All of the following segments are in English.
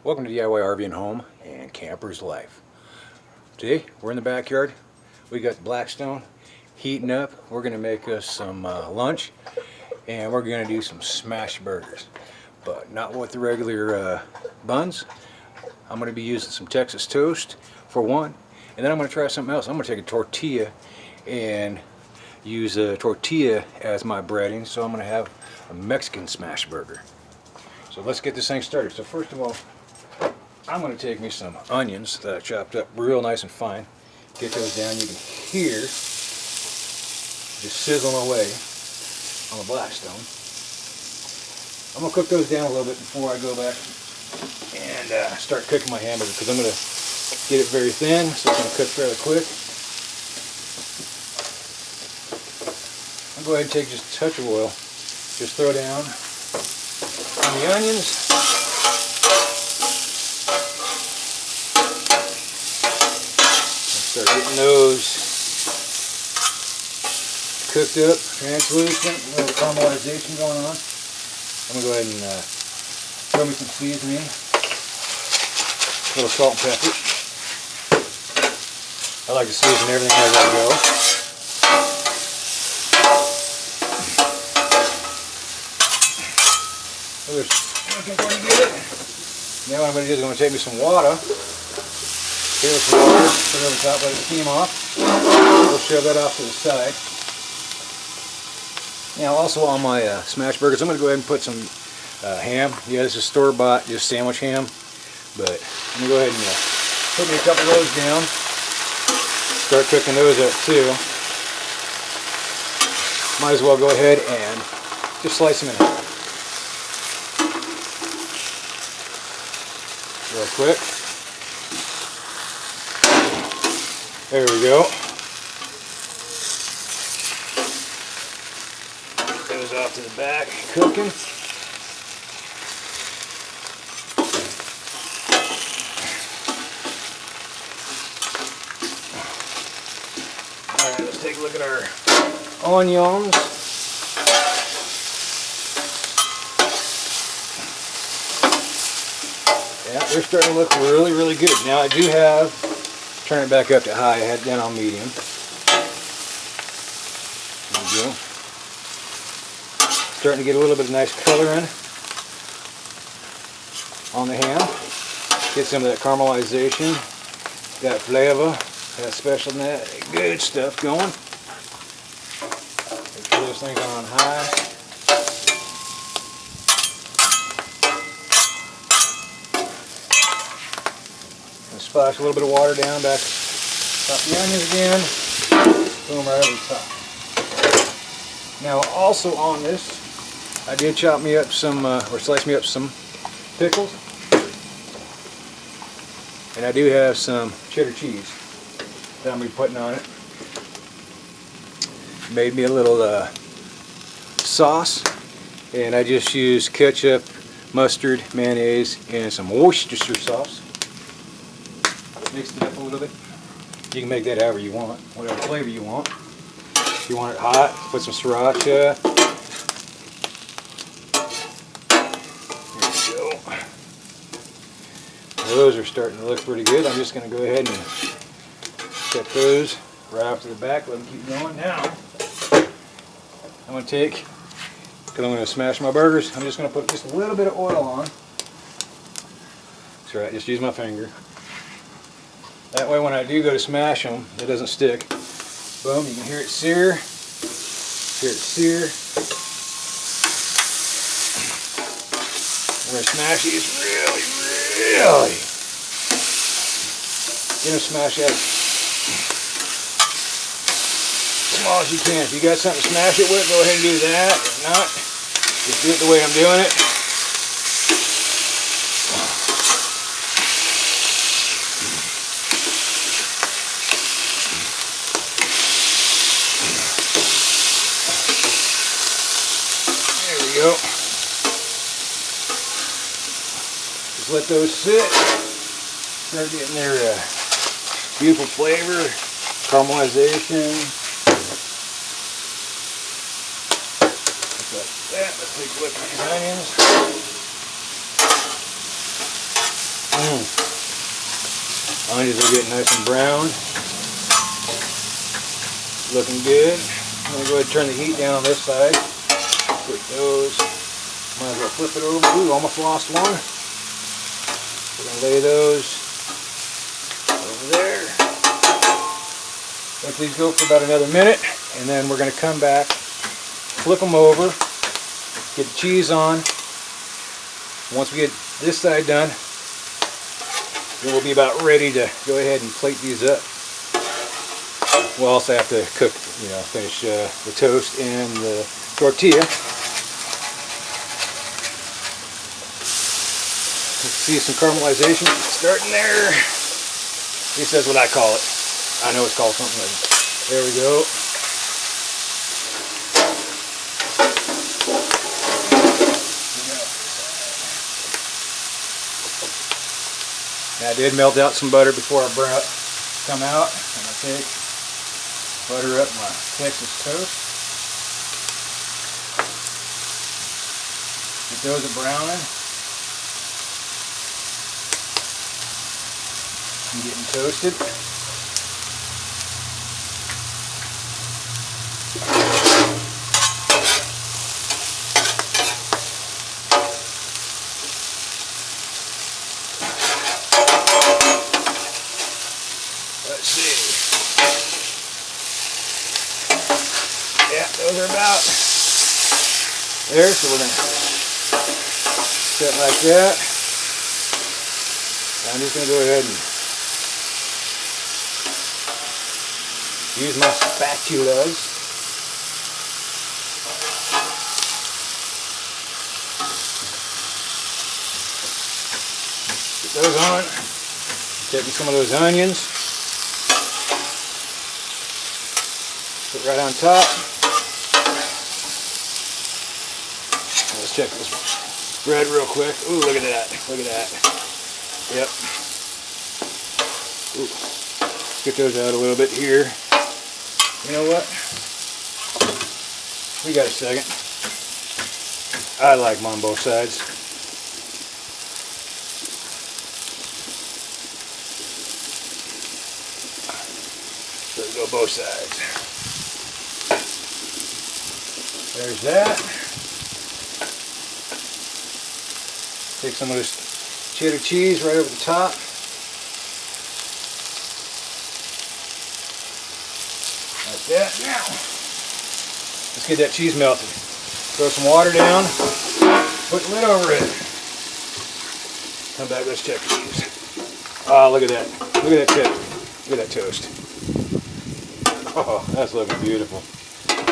Welcome to DIY RV and Home and Camper's Life. Today we're in the backyard. We got Blackstone heating up. We're going to make us some lunch, and we're going to do some smash burgers, but not with the regular buns. I'm going to be using some Texas toast for one, and then I'm going to try something else. I'm going to take a tortilla and use a tortilla as my breading, so I'm going to have a Mexican smash burger. So let's get this thing started. So first of all, I'm going to take me some onions that I chopped up real nice and fine. Get those down. You can hear just sizzling away on the Blackstone. I'm going to cook those down a little bit before I go back and start cooking my hamburger, because I'm going to get it very thin, so it's going to cook fairly quick. I'll go ahead and take just a touch of oil. Just throw down on the onions. Start getting those cooked up, translucent, a little caramelization going on. I'm going to go ahead and throw me some seasoning, a little salt and pepper. I like to season everything as I go. Looking pretty good. Now what I'm going to do is I'm going to take me some water. Here with some water, put it over top, let it steam off. We'll shove that off to the side. Now also on my smash burgers, I'm going to go ahead and put some ham. Yeah, this is store-bought, just sandwich ham. But I'm going to go ahead and put me a couple of those down. Start cooking those up too. Might as well go ahead and just slice them in half. Real quick. There we go. Goes off to the back, cooking. Alright, let's take a look at our onions. Yeah, they're starting to look really, really good. Now I do have, turn it back up to high, I had it down on medium. There we go. Starting to get a little bit of nice color in on the ham. Get some of that caramelization, that flavor, that special good stuff going. Make sure those things are on high. Splash a little bit of water down, back top the onions again. Boom, right over the top. Now also on this, I did chop me up some, or slice me up some pickles. And I do have some cheddar cheese that I'm going to be putting on it. Made me a little sauce, and I just used ketchup, mustard, mayonnaise, and some Worcestershire sauce. Mixed it up a little bit. You can make that however you want, whatever flavor you want. If you want it hot, put some sriracha. There we go. Those are starting to look pretty good. I'm just going to go ahead and set those right off to the back. Let them keep going. Now, I'm going to take, because I'm going to smash my burgers, I'm just going to put just a little bit of oil on. That's right, just use my finger. That way when I do go to smash them, it doesn't stick. Boom, you can hear it sear. Hear it sear. We're going to smash these really smash that as small as you can. If you got something to smash it with, go ahead and do that. If not, just do it the way I'm doing it. Go. Just let those sit. Start getting their beautiful flavor, caramelization. Just like that. Let's take a look at these onions. onions are getting nice and brown. Looking good. I'm going to go ahead and turn the heat down on this side. Put those. Might as well flip it over. Ooh, almost lost one. We're going to lay those over there. Let these go for about another minute, and then we're going to come back, flip them over, get the cheese on. Once we get this side done, then we'll be about ready to go ahead and plate these up. We'll also have to cook, finish the toast and the tortilla. Let's see some caramelization starting there. At least that's what I call it. I know it's called something like that. There we go. Now, I did melt out some butter before I come out. I'm going to take, butter up my Texas toast. Get those a browning. And getting toasted. Let's see. Yeah, those are about there, so we're going to set it like that. I'm just going to go ahead and use my spatulas. Get those on. Taking some of those onions. Put it right on top. Let's check this bread real quick. Ooh, look at that. Look at that. Yep. Ooh. Get those out a little bit here. You know what? We got a second. I like them on both sides. So go both sides. There's that. Take some of this cheddar cheese right over the top. Like that. Now, let's get that cheese melted. Throw some water down. Put the lid over it. Come back. Let's check the cheese. Oh, look at that. Look at that tip. Look at that toast. Oh, that's looking beautiful.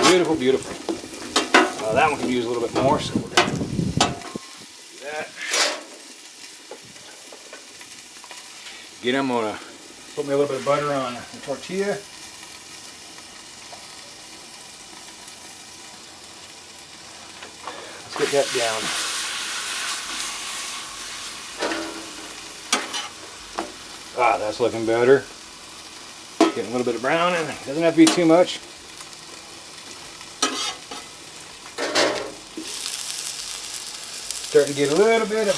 Beautiful, beautiful. That one could use a little bit more, so we're going to do that. Again, I'm going to put me a little bit of butter on the tortilla. Let's get that down. Ah, that's looking better. Getting a little bit of brown in. Doesn't have to be too much. Starting to get a little bit of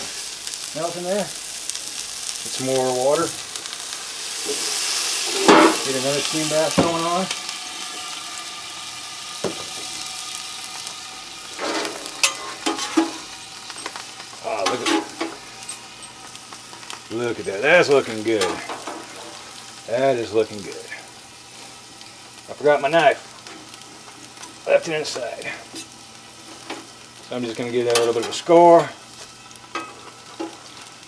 melt in there. Get some more water. Get another steam bath going on. Oh, look at that. That's looking good. That is looking good. I forgot my knife. Left it inside. So I'm just going to give that a little bit of a score.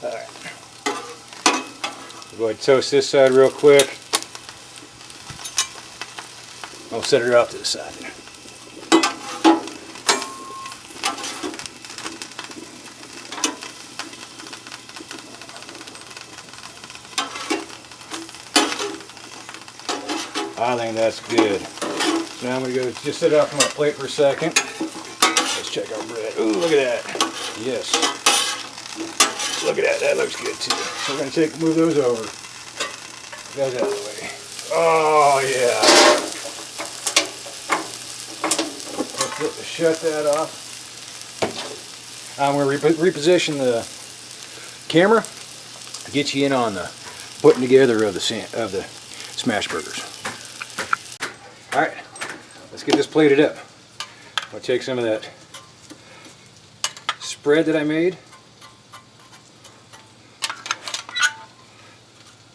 Alright. Go ahead and toast this side real quick. I'll set her out to the side. I think that's good. So now I'm going to go just set it off on my plate for a second. Let's check our bread. Ooh, look at that. Yes. Look at that. That looks good too. So we're going to move those over. Get those out of the way. Oh, yeah. Let's shut that off. I'm going to reposition the camera. Get you in on the putting together of the smash burgers. All right, let's get this plated up. I'll take some of that spread that I made,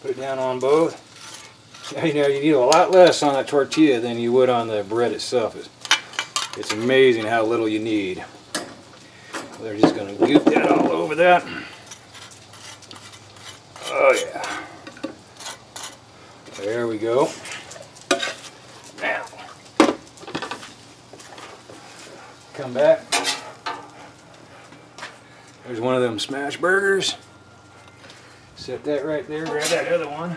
put it down on both. You know, you need a lot less on that tortilla than you would on the bread itself. It's amazing how little you need. They're just going to goop that all over that. Oh yeah. There we go. Now, come back. There's one of them smash burgers. Set that right there. Grab that other one.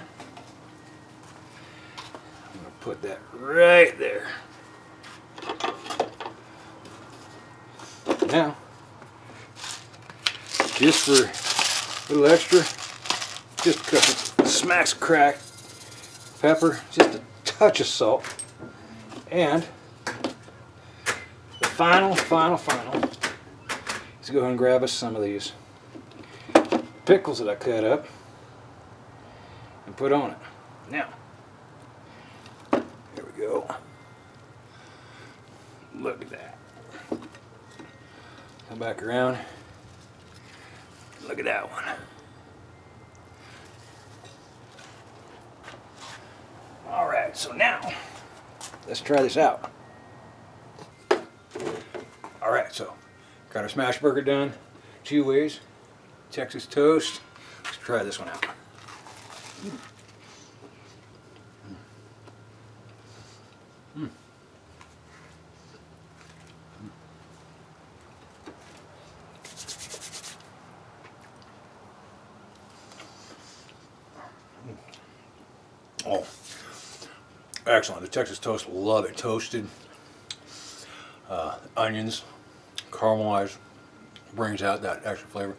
I'm going to put that right there. Now, just for a little extra, just a couple smacks of cracked pepper, just a touch of salt, and the final is go ahead and grab us some of these pickles that I cut up and put on it. Now, here we go. Look at that. Come back around. Look at that one. All right, so now let's try this out. All right, so got our smash burger done 2 ways. Texas toast. Let's try this one out. Oh, excellent. The Texas toast, love it. Toasted onions, caramelized, brings out that extra flavor.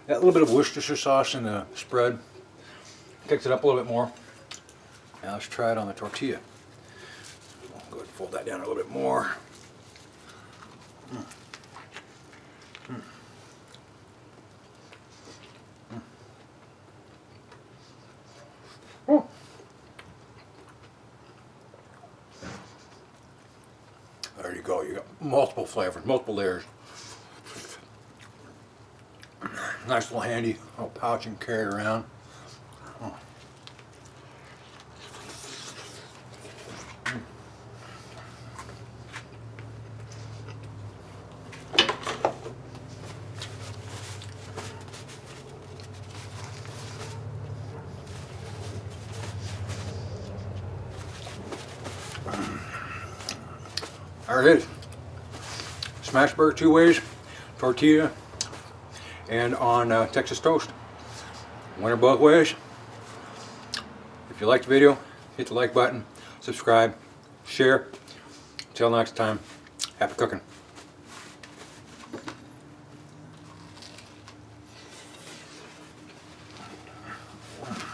That little bit of Worcestershire sauce in the spread kicks it up a little bit more. Now let's try it on the tortilla. I'll go ahead and fold that down a little bit more. There you go. You got multiple flavors, multiple layers. Nice little handy little pouch and carry it around. There it is. Smash burger 2 ways, tortilla, and on Texas toast. Winner both ways. If you liked the video, hit the like button, subscribe, share. Until next time, happy cooking.